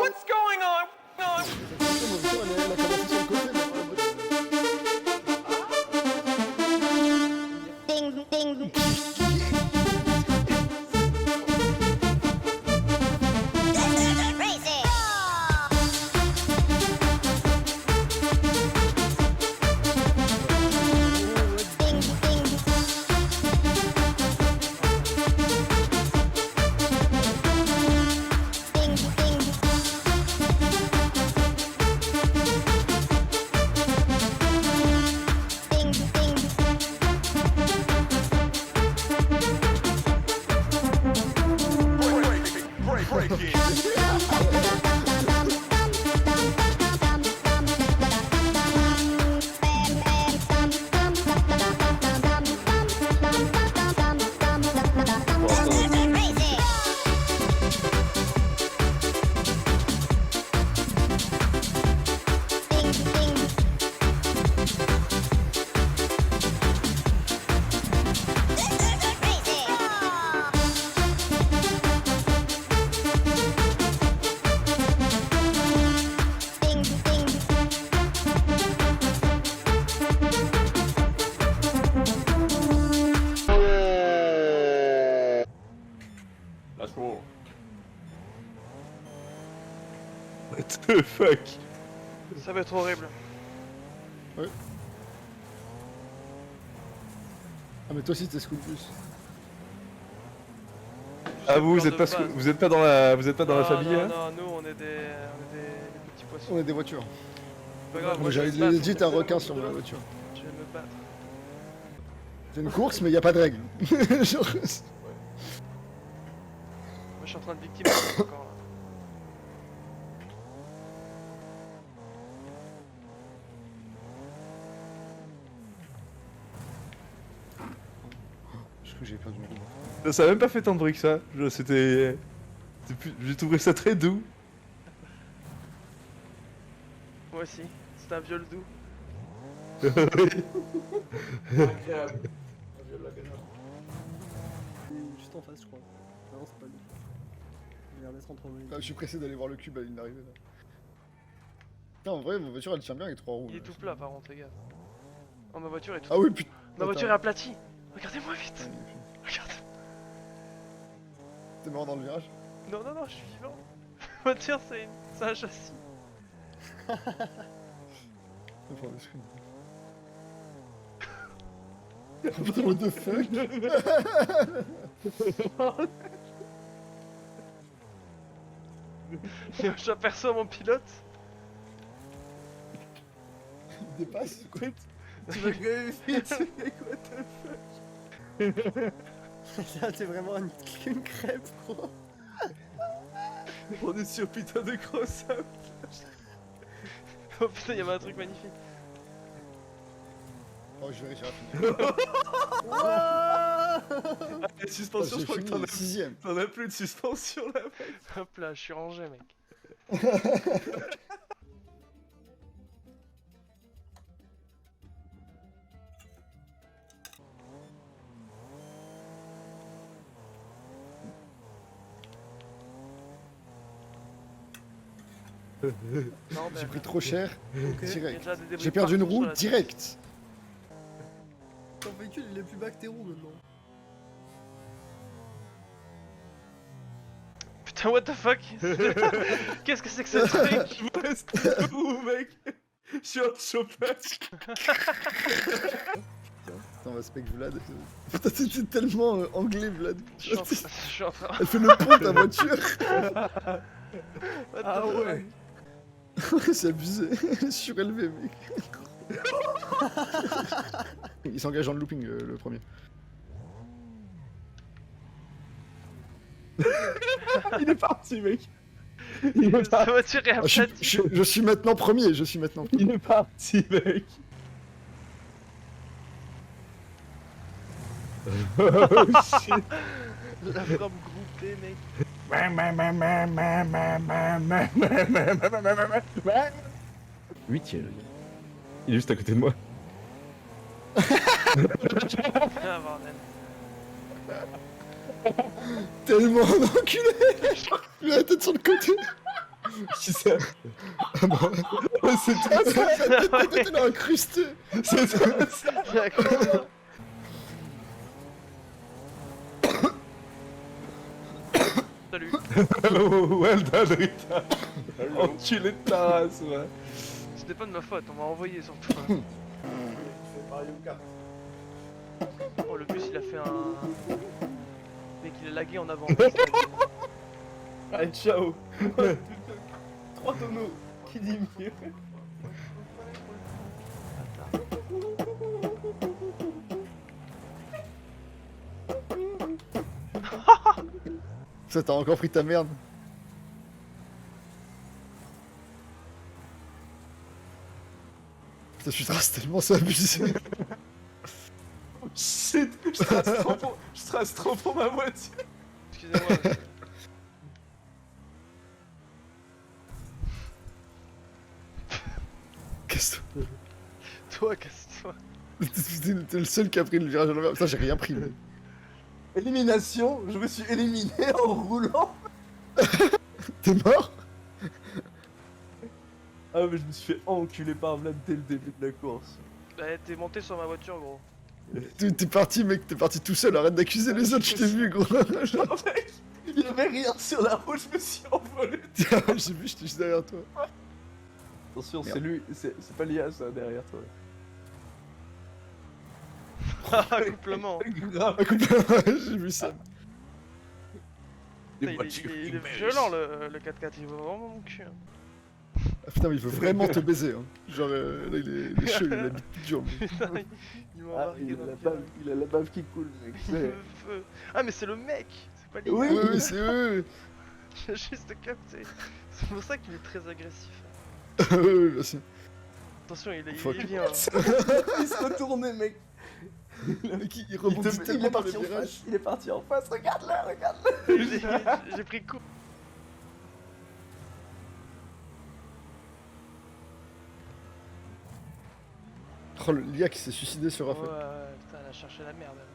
What's going on? Elle a commencé sur le côté, Ding, ding. Racing. Ding, ding. Ding, ding. Ding, ding. Breaking. Let's roll. What the fuck? Ça va être horrible. Ah, mais toi aussi, t'es School Plus. Ah vous, J'ai peur de base. vous êtes pas dans la, vous êtes pas dans la Non, famille non, hein non, nous on est des petits poissons. On est des voitures. Pas grave, Moi, moi je vais j'avais me battre. legit un requin sur ma voiture. Je vais me battre. C'est une course, mais y a pas de règle. Genre... Moi je suis en train de victime encore là. Je crois que j'ai perdu mon roue. Ça a même pas fait tant de bruit que ça. C'était... J'ai trouvé ça très doux. Moi aussi, c'est un viol doux. Juste en face, je crois. Non, c'est pas lui. Il a l'air d'être entre nous. Ah, je suis pressé d'aller voir le cube à la ligne d'arrivée là. Putain, en vrai, ma voiture elle tient bien avec 3 roues. Il est là. tout plat par contre, les gars. Oh, ma voiture est toute. Ah oui, putain. Ma voiture est aplatie. Regardez-moi vite. Ah, Regarde. T'es mort dans le virage? Non, non, non, je suis vivant. Ma voiture, c'est un châssis. Faut prendre le screen. Putain, what the fuck? J'aperçois mon pilote. Il dépasse quoi? Tu vas quand même vite, mec, what the fuck. Là, t'es vraiment une crêpe, gros. On est sur putain de cross-up. Oh putain, y'avait un truc magnifique. Oh, je vérifie rapidement. La suspension, Oh, je crois que t'en as... 6ème. T'en as plus de suspension là, mec. Hop là, je suis rangé, mec. Non, J'ai pris trop cher. il y a Direct. déjà des débris J'ai perdu une partout sur roue la direct. Ton véhicule, il est plus bas que tes roues maintenant. Putain, what the fuck. Qu'est-ce que c'est que ce truc? Je me reste debout, mec. Je suis en chauffage. Attends, on va spec Vlad. Putain, t'étais tellement anglais, Vlad. Je suis en train. Elle fait le pont, ta voiture. What the Ah fuck? ouais. C'est abusé. Surélevé, mec. Il s'engage dans le looping, le premier. Il est parti, mec. Il est Ta parti. voiture est Ah, aplatie. je suis maintenant premier, je suis maintenant. Il est parti, mec. Oh shit. La frappe groupée, mec. Huitième. Il est juste à côté de moi. Ah, bordel. Tellement un enculé. Il a la tête sur le côté. Qui ça? Ah non. Oh, c'est toi ça. La tête, elle a incrusté. C'est toi ça. C'est à cause de ça. Salut. Oh, well done Rita. Enculé de ta race, ouais. C'était pas de ma faute, on m'a envoyé surtout. C'est Mario Kart. Oh, le bus il a fait un. Mec, il a lagué en avant. Allez, ciao. 3 tonneaux. Qui dit mieux? Ça, t'as encore pris ta merde. Putain, je suis trace tellement, c'est abusé. Shit, je trace trop pour ma voiture. Excusez-moi. Casse-toi. Toi, casse-toi. T'es le seul qui a pris le virage à l'envers. Putain, j'ai rien pris. Mais... Élimination, je me suis éliminé en roulant. T'es mort? Ah mais je me suis fait enculer par Vlad dès le début de la course. Bah, t'es monté sur ma voiture, gros. T'es parti, mec, t'es parti tout seul. Arrête d'accuser les autres, je t'ai vu, gros. Non mec, il y avait rien sur la route, je me suis envolé. Tiens, j'ai vu, j'étais juste derrière toi. Attention, Merde. c'est lui, c'est pas l'IA ça derrière toi. Ah, couplement. Grave. J'ai vu ça. Putain, il est violent le 4x4, il va vraiment mon cul. Hein. Ah, putain, mais il veut vraiment te baiser. Hein. Genre, là, il est chaud, il a la bite toute dure. Mais... Putain, il m'a Ah, embarqué il, a dans la le bave, il a la bave qui coule mec. le feu. Ah, mais c'est le mec, c'est pas lui. Oui. Oui, oui, c'est eux. J'ai juste capté. C'est pour ça qu'il est très agressif. Oui, oui, bien sûr. Attention, il Fuck. vient. Il se retournait mec. Mec, il Il, rebondit il tellement est dans les parti en virages. face. Il est parti en face. Regarde-le, regarde-le. J'ai pris coup. Oh, l'IA qui s'est suicidé sur Ouais, Raphaël. putain, elle a cherché la merde. Elle.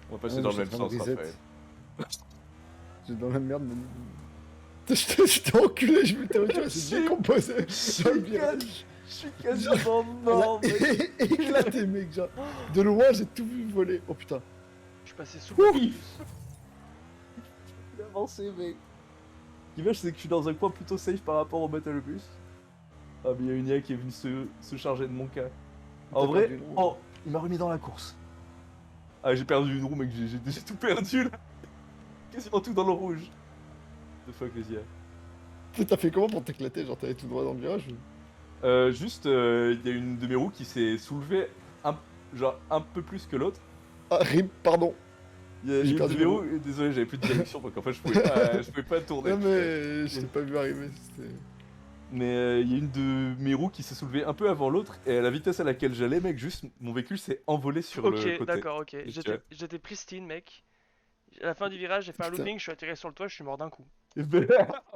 On va passer Ouais, dans je le même suis en sens train de Raphaël. J'étais dans la merde, mais... J'étais enculé, je m'étais voiture, elle s'est décomposée. Dans le virage. Je suis quasiment mort Elle mec. a éclaté, mec, genre. De loin, j'ai tout vu voler. Oh putain. Je suis passé sous le bus. Il a avancé mec. Ce qui vache c'est que je suis dans un coin plutôt safe par rapport au battle bus. Ah mais il y a une IA qui est venue se charger de mon cas. En T'as vrai, perdu une roue. oh, il m'a remis dans la course. Ah j'ai perdu une roue mec, j'ai tout perdu là. Quasiment tout dans le rouge. The fuck les IA. T'as fait comment pour t'éclater? Genre, t'allais tout droit dans le virage ou... Juste, il y a une de mes roues qui s'est soulevée genre un peu plus que l'autre. Ah, rip, pardon. Il y a J'ai une perdu de mes la roues, désolé j'avais plus de direction donc en fait je pouvais pas tourner. Non, mais je t'ai pas vu arriver, c'était... Mais il y a une de mes roues qui s'est soulevée un peu avant l'autre et à la vitesse à laquelle j'allais mec, juste mon véhicule s'est envolé sur le côté. Ok, d'accord, ok. Et J'étais pristine, mec. À la fin du virage, j'ai fait un Putain. looping, je suis atterré sur le toit, je suis mort d'un coup. Et ben,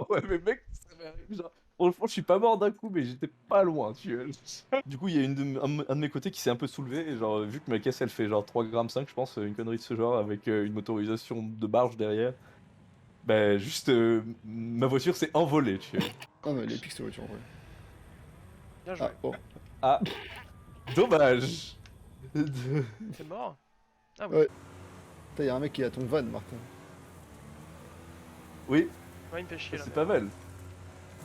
ouais mais mec, ça m'est arrivé genre... Franchement je suis pas mort d'un coup mais j'étais pas loin tu vois. Du coup il y a un de mes côtés qui s'est un peu soulevé et genre vu que ma caisse elle fait genre 3,5 g je pense, une connerie de ce genre avec une motorisation de barge derrière. Bah juste ma voiture s'est envolée tu vois. Ah, mais elle est épique, cette voiture, en vrai. Bien joué. Ah, bon. Ah, dommage. C'est mort. Ah oui. Ouais. Putain, y'a un mec qui est à ton van, Martin. Oui, Ouais, il me fait chier là. c'est pas mal.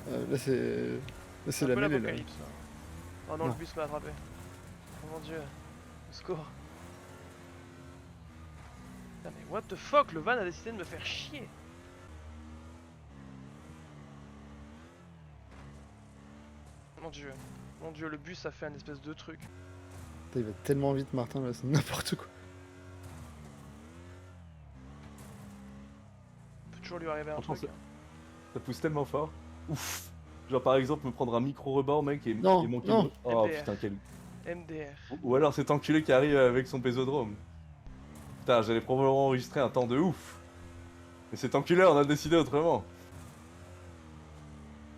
Là, c'est... Là, c'est C'est la un peu mêlée, là. l'apocalypse. Là. Oh non, Non. le bus m'a attrapé. Oh mon dieu. Au secours. Putain, mais what the fuck, le van a décidé de me faire chier. Mon dieu, le bus a fait un espèce de truc. Putain, il va tellement vite, Martin, là, c'est n'importe quoi. On peut toujours lui arriver un Franchement, truc. Ça pousse tellement fort. Ouf. Genre par exemple me prendre un micro rebord mec et Non, manquer non. de... Oh MDR. putain quel... MDR. Ou alors cet enculé qui arrive avec son pésodrome. Putain j'allais probablement enregistrer un temps de ouf. Mais cet enculé on a décidé autrement.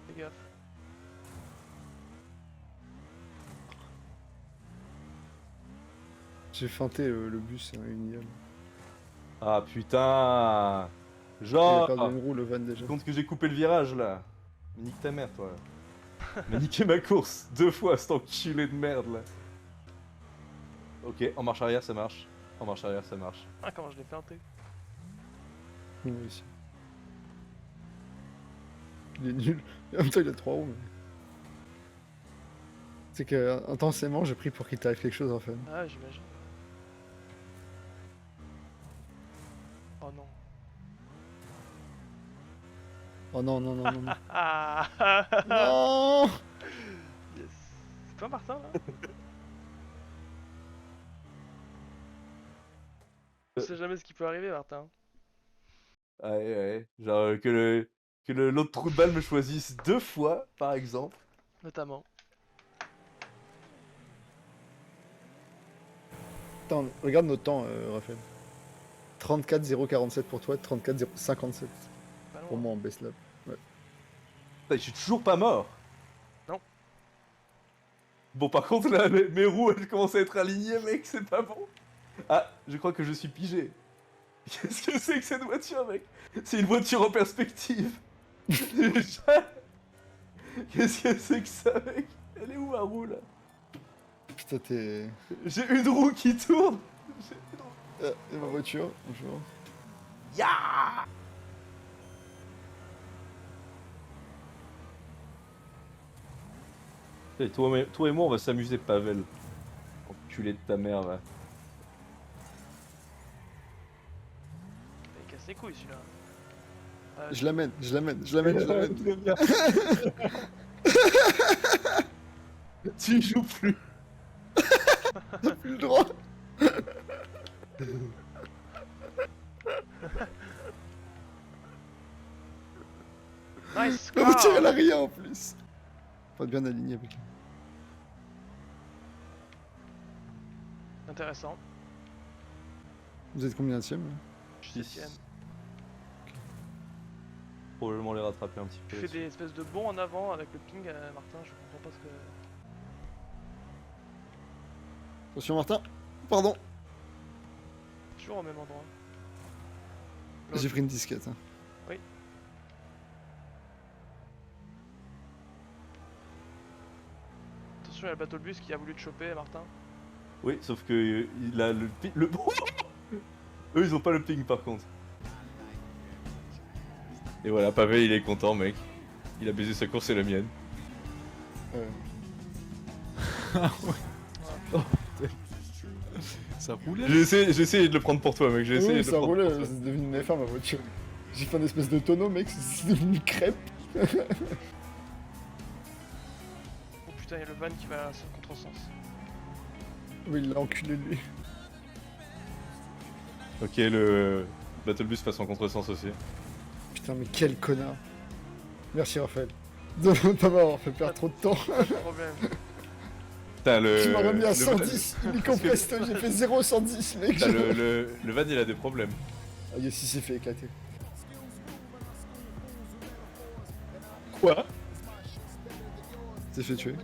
Fais gaffe. J'ai feinté le bus, c'est une IAM. Ah putain. Il a Genre. perdu une roue, le van déjà. Compte que j'ai coupé le virage là. Mais nique ta mère toi. Mais niqué ma course 2 fois cet enculé de merde là. Ok, en marche arrière ça marche. En marche arrière ça marche. Ah, comment je l'ai feinté. Oui, aussi. Il est nul. En même temps, il a 3 roues. Mais... C'est que intensément, j'ai pris pour qu'il t'arrive quelque chose en fait. Ah, j'imagine. Oh non. Oh non, non, non, non, non. Ah Non. Yes. C'est toi Martin là? Je sais jamais ce qui peut arriver Martin. Ouais, ouais. Genre que l'autre trou de balle me choisisse 2 fois par exemple. Notamment. Attends, regarde notre temps, Raphaël. 34-047 pour toi, 34-057 Pas pour loin. moi en best lap. Putain, je suis toujours pas mort. Non. Bon par contre là, mes roues elles commencent à être alignées mec, c'est pas bon. Ah, je crois que je suis pigé. Qu'est-ce que c'est que cette voiture mec? C'est une voiture en perspective. Qu'est-ce que c'est que ça mec? Elle est où ma roue là? Putain, t'es... J'ai une roue qui tourne. et ma voiture, bonjour. Ya. Et toi et moi on va s'amuser Pavel. Enculé de ta mère va. Il casse les couilles celui-là. Ah, Je l'amène, je l'amène, je l'amène, je l'amène. Très bien. Tu joues plus. Plus le droit. Nice La voiture, car. elle a rien en plus. Faut être bien aligné avec. Intéressant. Vous êtes combien de Je suis 7ème. Probablement les rattraper un petit Tu peu. fais des espèces de bonds en avant avec le ping, Martin, je comprends pas ce que... Attention Martin. Pardon. Toujours au même endroit. J'ai pris une disquette. Hein. Attention, il y a le bateau de bus qui a voulu te choper, Martin. Oui, sauf que il a le... Eux ils ont pas le ping par contre. Et voilà, Pavel il est content mec. Il a baisé sa course et la mienne. Ça roulait. J'ai essayé de le prendre pour toi mec, j'ai essayé Oui, de ça le prendre roulait, pour toi. c'est devenu une F1 ma voiture. J'ai fait une espèce de tonneau mec, c'est devenu une crêpe. Oh putain, il y a le van qui va à son contresens. Oui, il l'a enculé lui. Ok, le Battlebus passe en contresens aussi. Putain, mais quel connard. Merci Raphaël. De pas m'avoir fait perdre trop de temps. Pas de problème. Putain, Tu m'as remis à le- 110, unico presto, j'ai fait 0-110 mec. Putain, le van il a des problèmes. Ah yes, il s'est fait éclater. Quoi? Il s'est fait tuer.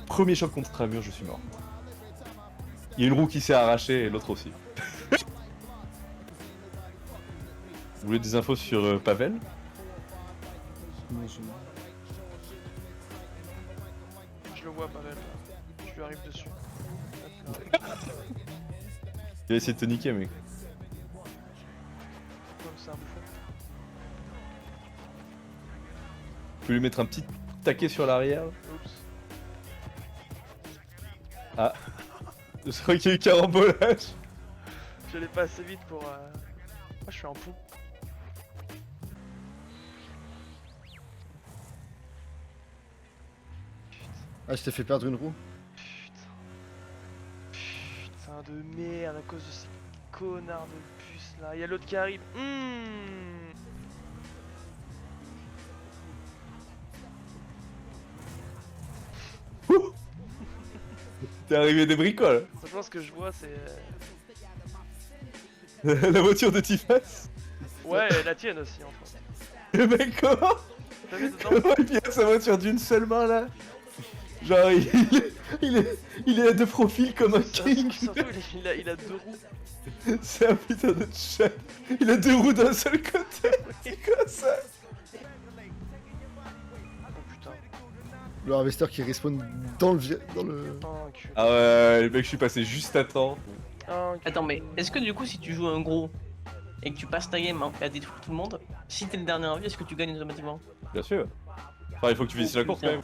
Premier choc contre un mur, je suis mort. Il y a une roue qui s'est arrachée et l'autre aussi. Vous voulez des infos sur Pavel? Non, je... Je le vois, Pavel. Je lui arrive dessus. Il a essayé de te niquer mec. Comme c'est un bouffon. Tu peux lui mettre un petit taquet sur l'arrière? Oups. Ah. Je crois qu'il y a eu carambolage. J'allais pas assez vite pour... Moi, je suis en pont. Ah, je t'ai fait perdre une roue. Putain. Putain de merde à cause de ces connards de bus là. Il y a l'autre qui arrive. T'es arrivé des bricoles. Franchement, ce que je vois, c'est... La voiture de Tifas. Ouais, la tienne aussi, en fait. Le mec comment? T'as vu dedans? Comment il a sa voiture d'une seule main là? Genre Il est de profil comme un king. Surtout, il a 2 roues. C'est un putain de chef. Il a 2 roues d'un seul côté. C'est quoi ça? Oh putain. Le harvester qui respawn dans le... Dans le... Oh, enculé. Ah ouais, le mec, je suis passé juste à temps. Oh, enculé. Attends, mais est-ce que du coup, si tu joues un gros et que tu passes ta game à détruire tout le monde, si t'es le dernier en vie, est-ce que tu gagnes automatiquement? Bien sûr. Enfin, il faut que tu finisses la course quand même.